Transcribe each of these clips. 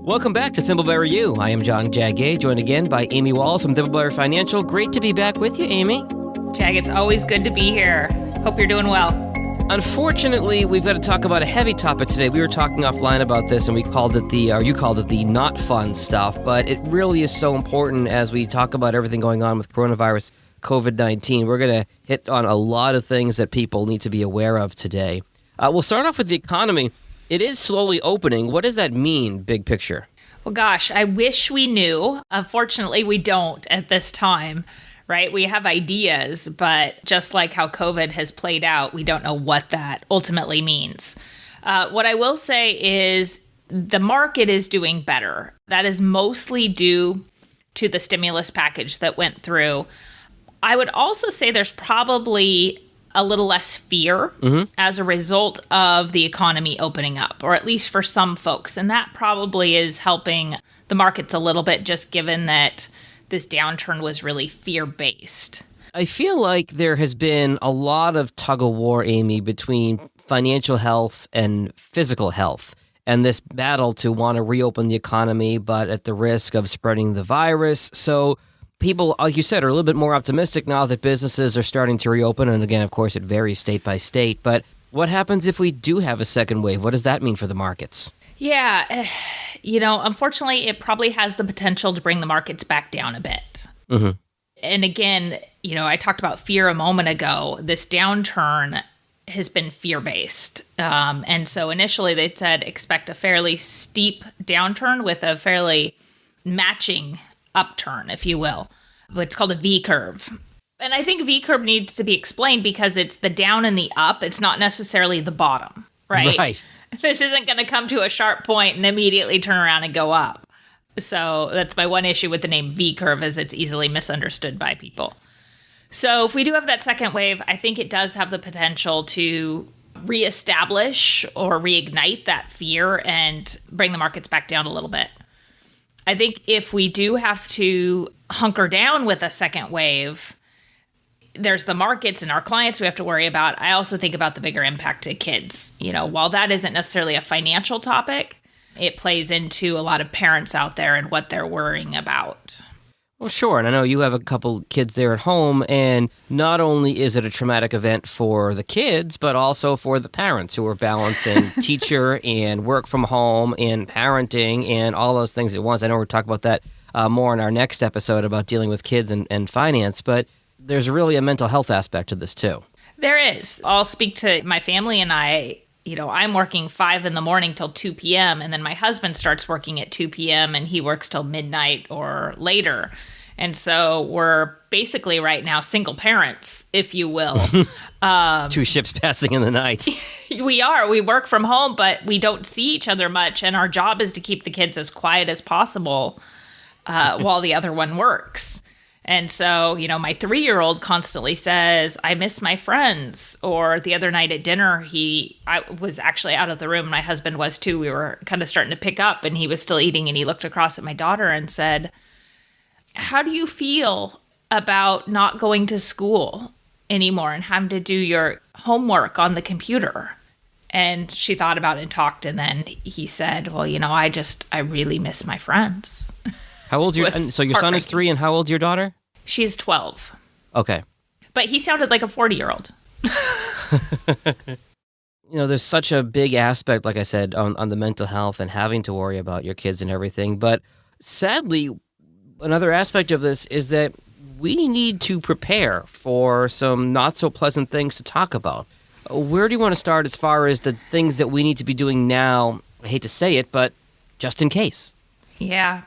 Welcome back to Thimbleberry U. I am John Jagay, joined again by Amy Walls from Thimbleberry Financial. Great to be back with you, Amy. Jag, it's always good to be here. Hope you're doing well. Unfortunately, we've got to talk about a heavy topic today. We were talking offline about this, and you called it the not fun stuff, but it really is so important as we talk about everything going on with coronavirus, COVID-19. We're going to hit on a lot of things that people need to be aware of today. We'll start off with the economy. It is slowly opening. What does that mean, big picture? Well, gosh, I wish we knew. Unfortunately, we don't at this time, right? We have ideas, but just like how COVID has played out, we don't know what that ultimately means. What I will say is the market is doing better. That is mostly due to the stimulus package that went through. I would also say there's probably a little less fear as a result of the economy opening up, or at least for some folks. And that probably is helping the markets a little bit, just given that this downturn was really fear-based. I feel like there has been a lot of tug-of-war, Amy, between financial health and physical health, and this battle to want to reopen the economy, but at the risk of spreading the virus. So people, like you said, are a little bit more optimistic now that businesses are starting to reopen. And again, of course, it varies state by state. But what happens if we do have a second wave? What does that mean for the markets? Yeah, unfortunately, it probably has the potential to bring the markets back down a bit. And again, I talked about fear a moment ago. This downturn has been fear-based. And so initially they said expect a fairly steep downturn with a fairly matching upturn, if you will. It's called a V-curve. And I think V-curve needs to be explained because it's the down and the up. It's not necessarily the bottom, right? Right. This isn't going to come to a sharp point and immediately turn around and go up. So that's my one issue with the name V-curve, is it's easily misunderstood by people. So if we do have that second wave, I think it does have the potential to reestablish or reignite that fear and bring the markets back down a little bit. I think if we do have to hunker down with a second wave, there's the markets and our clients we have to worry about. I also think about the bigger impact to kids. While that isn't necessarily a financial topic, it plays into a lot of parents out there and what they're worrying about. Well, sure. And I know you have a couple kids there at home, and not only is it a traumatic event for the kids, but also for the parents who are balancing teacher and work from home and parenting and all those things at once. I know we'll talk about that more in our next episode about dealing with kids and finance, but there's really a mental health aspect to this too. There is. I'll speak to my family and I. I'm working 5 a.m. till 2 p.m. and then my husband starts working at 2 p.m. and he works till midnight or later. And so we're basically right now single parents, if you will. Two ships passing in the night. We are. We work from home, but we don't see each other much. And our job is to keep the kids as quiet as possible while the other one works. And so, my 3-year-old constantly says, I miss my friends. Or the other night at dinner, I was actually out of the room. My husband was too. We were kind of starting to pick up and he was still eating. And he looked across at my daughter and said, how do you feel about not going to school anymore and having to do your homework on the computer? And she thought about it and talked. And then he said, well, I really miss my friends. How old so your son is 3 and how old's your daughter? She's 12. Okay. But he sounded like a 40-year-old. There's such a big aspect, like I said, on the mental health and having to worry about your kids and everything. But sadly, another aspect of this is that we need to prepare for some not so pleasant things to talk about. Where do you want to start as far as the things that we need to be doing now? I hate to say it, but just in case. Yeah.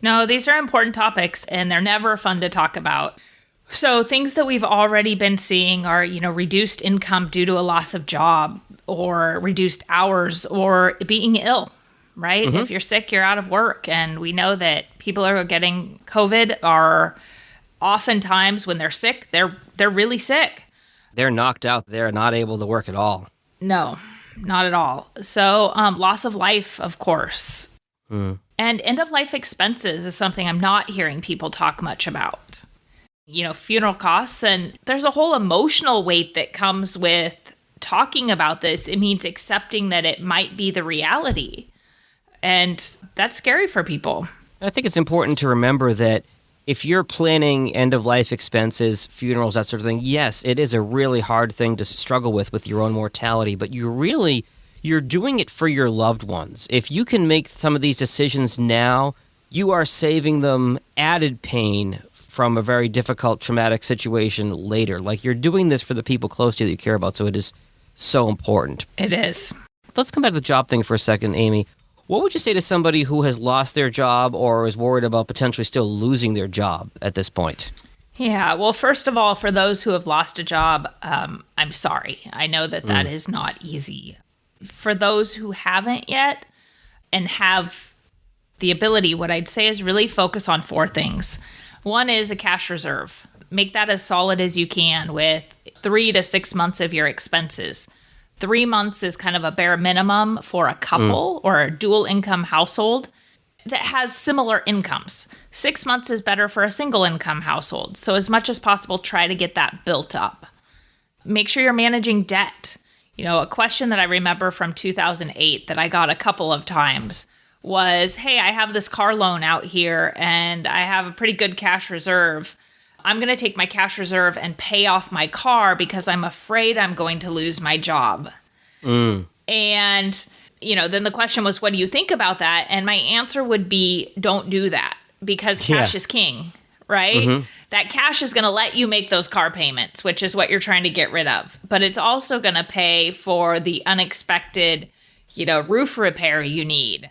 No, these are important topics and they're never fun to talk about. So things that we've already been seeing are, reduced income due to a loss of job or reduced hours or being ill, right? If you're sick, you're out of work. And we know that people who are getting COVID are oftentimes when they're sick, they're really sick. They're knocked out. They're not able to work at all. No, not at all. So loss of life, of course. And end-of-life expenses is something I'm not hearing people talk much about. Funeral costs, and there's a whole emotional weight that comes with talking about this. It means accepting that it might be the reality. And that's scary for people. I think it's important to remember that if you're planning end-of-life expenses, funerals, that sort of thing, yes, it is a really hard thing to struggle with your own mortality, but you're doing it for your loved ones. If you can make some of these decisions now, you are saving them added pain from a very difficult, traumatic situation later. Like, you're doing this for the people close to you that you care about, so it is so important. It is. Let's come back to the job thing for a second, Amy. What would you say to somebody who has lost their job or is worried about potentially still losing their job at this point? Yeah, well, first of all, for those who have lost a job, I'm sorry. I know that is not easy. For those who haven't yet and have the ability, what I'd say is really focus on 4 things. One is a cash reserve. Make that as solid as you can with 3 to 6 months of your expenses. 3 months is kind of a bare minimum for a couple or a dual income household that has similar incomes. 6 months is better for a single income household. So as much as possible, try to get that built up. Make sure you're managing debt. You know, a question that I remember from 2008 that I got a couple of times was, hey, I have this car loan out here and I have a pretty good cash reserve. I'm going to take my cash reserve and pay off my car because I'm afraid I'm going to lose my job. And, you know, then the question was, what do you think about that? And my answer would be, don't do that because cash is king, right? That cash is going to let you make those car payments, which is what you're trying to get rid of. But it's also going to pay for the unexpected, you know, roof repair you need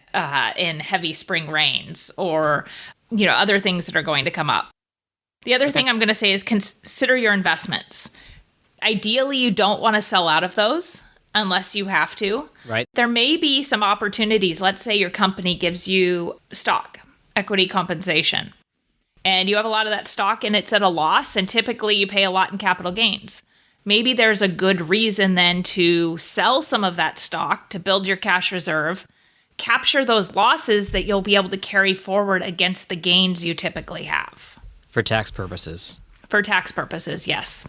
in heavy spring rains or, you know, other things that are going to come up. The other thing I'm going to say is consider your investments. Ideally, you don't want to sell out of those unless you have to. Right. There may be some opportunities. Let's say your company gives you stock, equity compensation, and you have a lot of that stock and it's at a loss, and typically you pay a lot in capital gains. Maybe there's a good reason then to sell some of that stock to build your cash reserve, capture those losses that you'll be able to carry forward against the gains you typically have. For tax purposes. For tax purposes, yes.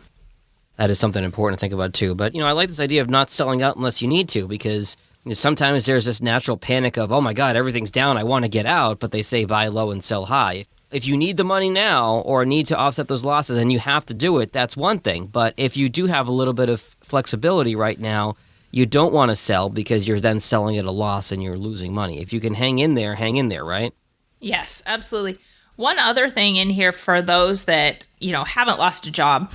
That is something important to think about too. But, you know, I like this idea of not selling out unless you need to, because you know, sometimes there's this natural panic of, oh my God, everything's down, I want to get out, but they say buy low and sell high. If you need the money now or need to offset those losses and you have to do it, that's one thing. But if you do have a little bit of flexibility right now, you don't want to sell because you're then selling at a loss and you're losing money. If you can hang in there, right? Yes, absolutely. One other thing in here for those that, you know, haven't lost a job,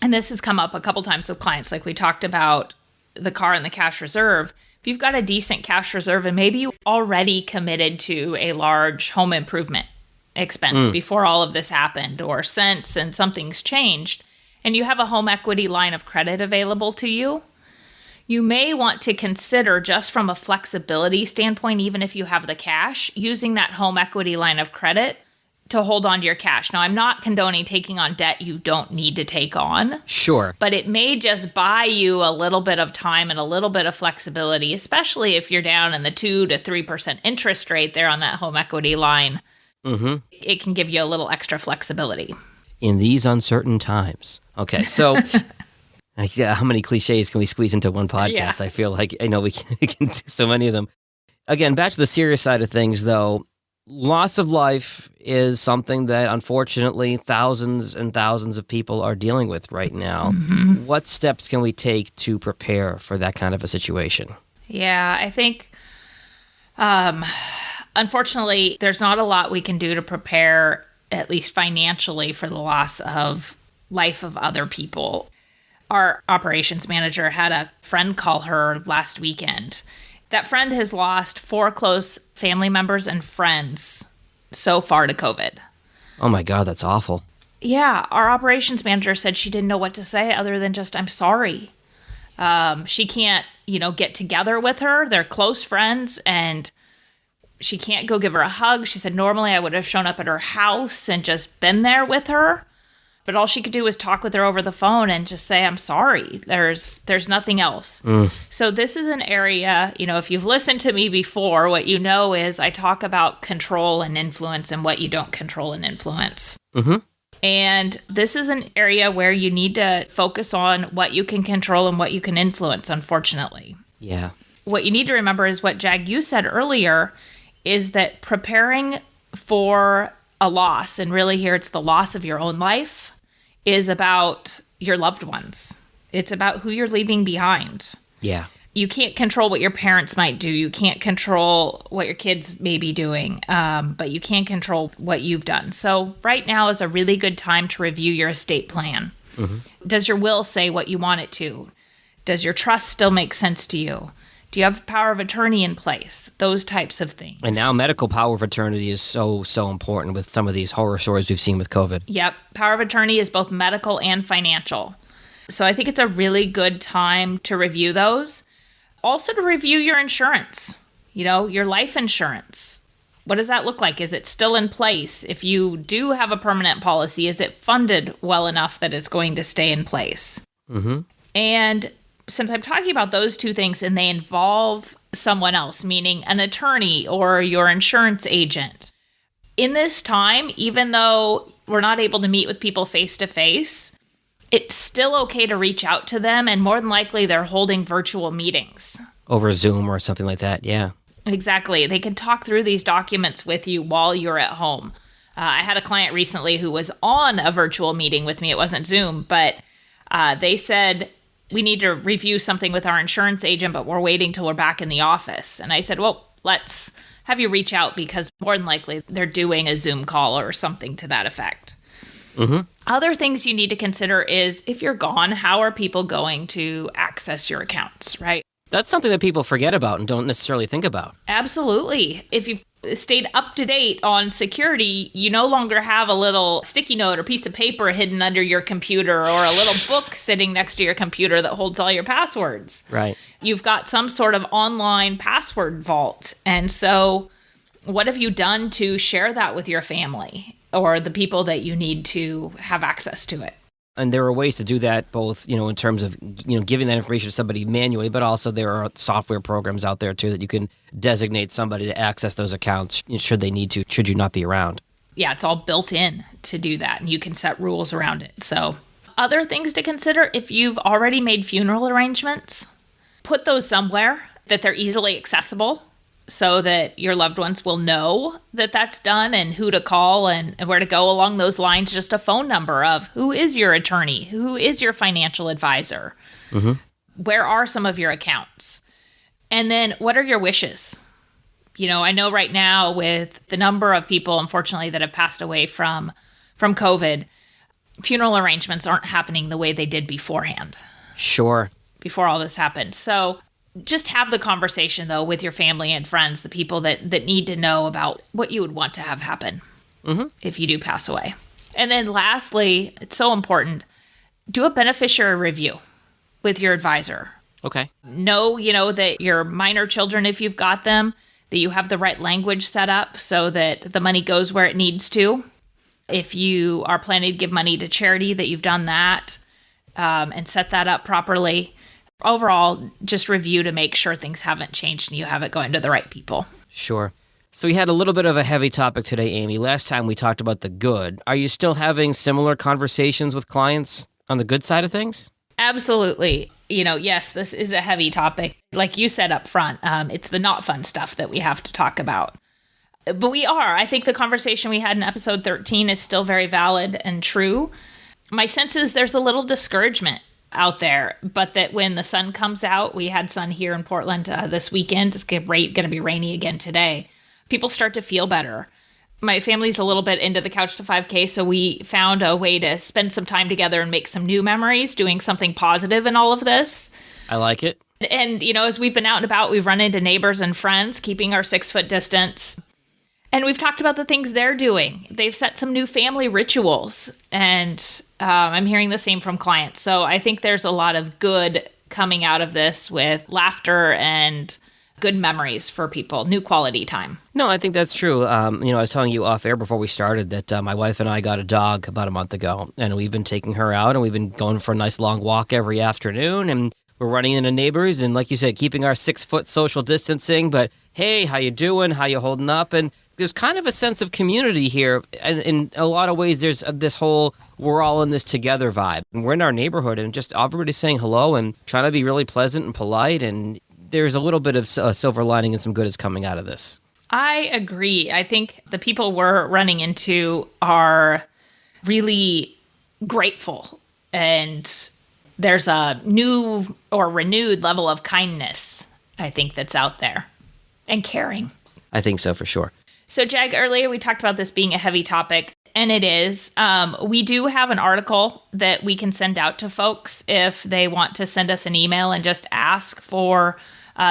and this has come up a couple times with clients, like we talked about the car and the cash reserve. If you've got a decent cash reserve and maybe you already committed to a large home improvement expense before all of this happened or since, and something's changed, and you have a home equity line of credit available to you, you may want to consider, just from a flexibility standpoint, even if you have the cash, using that home equity line of credit to hold on to your cash. Now, I'm not condoning taking on debt you don't need to take on. Sure. But it may just buy you a little bit of time and a little bit of flexibility, especially if you're down in the 2 to 3% interest rate there on that home equity line. It can give you a little extra flexibility. In these uncertain times. Okay, so how many cliches can we squeeze into one podcast? Yeah. I feel like I know we can do so many of them. Again, back to the serious side of things, though. Loss of life is something that, unfortunately, thousands and thousands of people are dealing with right now. What steps can we take to prepare for that kind of a situation? Yeah, I think, unfortunately, there's not a lot we can do to prepare, at least financially, for the loss of life of other people. Our operations manager had a friend call her last weekend. That friend has lost 4 close family members and friends so far to COVID. Oh my God, that's awful. Yeah, our operations manager said she didn't know what to say other than just, I'm sorry. She can't, get together with her. They're close friends, and she can't go give her a hug. She said, normally I would have shown up at her house and just been there with her. But all she could do was talk with her over the phone and just say, I'm sorry. There's nothing else. So this is an area, if you've listened to me before, what you know is I talk about control and influence and what you don't control and influence. And this is an area where you need to focus on what you can control and what you can influence, unfortunately. Yeah. What you need to remember is what, Jag, you said earlier, is that preparing for a loss, and really here it's the loss of your own life, is about your loved ones. It's about who you're leaving behind. Yeah. You can't control what your parents might do. You can't control what your kids may be doing, but you can control what you've done. So right now is a really good time to review your estate plan. Mm-hmm. Does your will say what you want it to? Does your trust still make sense to you? Do you have power of attorney in place? Those types of things. And now medical power of attorney is so important with some of these horror stories we've seen with COVID. Yep. Power of attorney is both medical and financial. So I think it's a really good time to review those. Also to review your insurance, your life insurance. What does that look like? Is it still in place? If you do have a permanent policy, is it funded well enough that it's going to stay in place? Mm-hmm. And since I'm talking about those two things and they involve someone else, meaning an attorney or your insurance agent, in this time, even though we're not able to meet with people face to face, it's still okay to reach out to them, and more than likely they're holding virtual meetings. Over Zoom or something like that, yeah. Exactly. They can talk through these documents with you while you're at home. I had a client recently who was on a virtual meeting with me. It wasn't Zoom, but they said, we need to review something with our insurance agent, but we're waiting till we're back in the office. And I said, well, let's have you reach out because more than likely they're doing a Zoom call or something to that effect. Mm-hmm. Other things you need to consider is if you're gone, how are people going to access your accounts, right? That's something that people forget about and don't necessarily think about. Absolutely. If you've stayed up to date on security, you no longer have a little sticky note or piece of paper hidden under your computer or a little book sitting next to your computer that holds all your passwords. Right. You've got some sort of online password vault. And so what have you done to share that with your family or the people that you need to have access to it? And there are ways to do that both, in terms of, giving that information to somebody manually, but also there are software programs out there too that you can designate somebody to access those accounts should they need to, should you not be around. Yeah, it's all built in to do that, and you can set rules around it. So other things to consider, if you've already made funeral arrangements, put those somewhere that they're easily accessible so that your loved ones will know that that's done and who to call and where to go along those lines. Just a phone number of who is your attorney, who is your financial advisor, mm-hmm. Where are some of your accounts, and then what are your wishes? I know right now with the number of people, unfortunately, that have passed away from COVID, funeral arrangements aren't happening the way they did beforehand. Sure. Before all this happened. So just have the conversation, though, with your family and friends, the people that need to know about what you would want to have happen mm-hmm. if you do pass away. And then lastly, it's so important, do a beneficiary review with your advisor. Okay. Know, that your minor children, if you've got them, that you have the right language set up so that the money goes where it needs to. If you are planning to give money to charity, that you've done that and set that up properly. Overall, just review to make sure things haven't changed and you have it going to the right people. Sure. So we had a little bit of a heavy topic today, Amy. Last time we talked about the good. Are you still having similar conversations with clients on the good side of things? Absolutely. Yes, this is a heavy topic. Like you said up front, it's the not fun stuff that we have to talk about. But I think the conversation we had in episode 13 is still very valid and true. My sense is there's a little discouragement out there, but that when the sun comes out, we had sun here in Portland this weekend. It's going to be rainy again today. People start to feel better. My family's a little bit into the Couch to 5K, so we found a way to spend some time together and make some new memories, doing something positive in all of this. I like it. And, as we've been out and about, we've run into neighbors and friends, keeping our 6-foot distance. And we've talked about the things they're doing. They've set some new family rituals, and I'm hearing the same from clients. So I think there's a lot of good coming out of this with laughter and good memories for people, new quality time. No, I think that's true. I was telling you off air before we started that my wife and I got a dog about a month ago, and we've been taking her out, and we've been going for a nice long walk every afternoon, and we're running into neighbors, and like you said, keeping our 6-foot social distancing, but hey, how you doing? How you holding up? And there's kind of a sense of community here. And in a lot of ways, there's this whole we're all in this together vibe. And we're in our neighborhood and just everybody saying hello and trying to be really pleasant and polite. And there's a little bit of a silver lining and some good is coming out of this. I agree. I think the people we're running into are really grateful, and there's a new or renewed level of kindness, I think, that's out there, and caring. I think so for sure. So, Jag, earlier we talked about this being a heavy topic, and it is. We do have an article that we can send out to folks if they want to send us an email and just ask for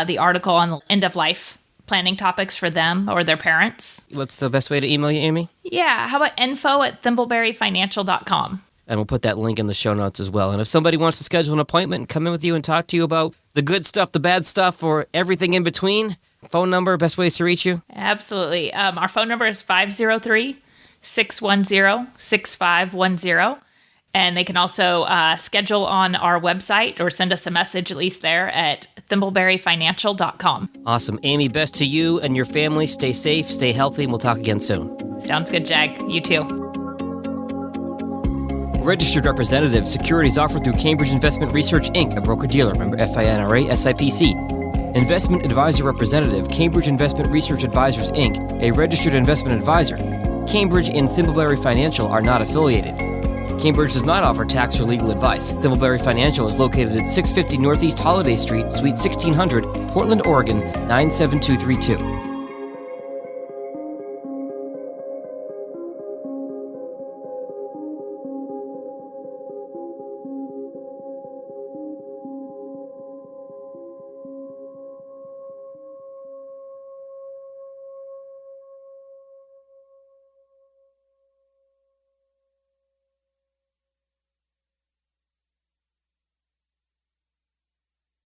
the article on end of life planning topics for them or their parents. What's the best way to email you, Amy? Yeah, how about info@thimbleberryfinancial.com? And we'll put that link in the show notes as well. And if somebody wants to schedule an appointment and come in with you and talk to you about the good stuff, the bad stuff, or everything in between, phone number, best ways to reach you? Absolutely. Our phone number is 503-610-6510. And they can also schedule on our website or send us a message, at least there, at thimbleberryfinancial.com. Awesome. Amy, best to you and your family. Stay safe, stay healthy, and we'll talk again soon. Sounds good, Jag. You too. Registered representative. Securities offered through Cambridge Investment Research, Inc., a broker-dealer, member FINRA, SIPC. Investment advisor representative. Cambridge Investment Research Advisors, Inc., a registered investment advisor. Cambridge and Thimbleberry Financial are not affiliated. Cambridge does not offer tax or legal advice. Thimbleberry Financial is located at 650 Northeast Holiday Street, Suite 1600, Portland, Oregon, 97232.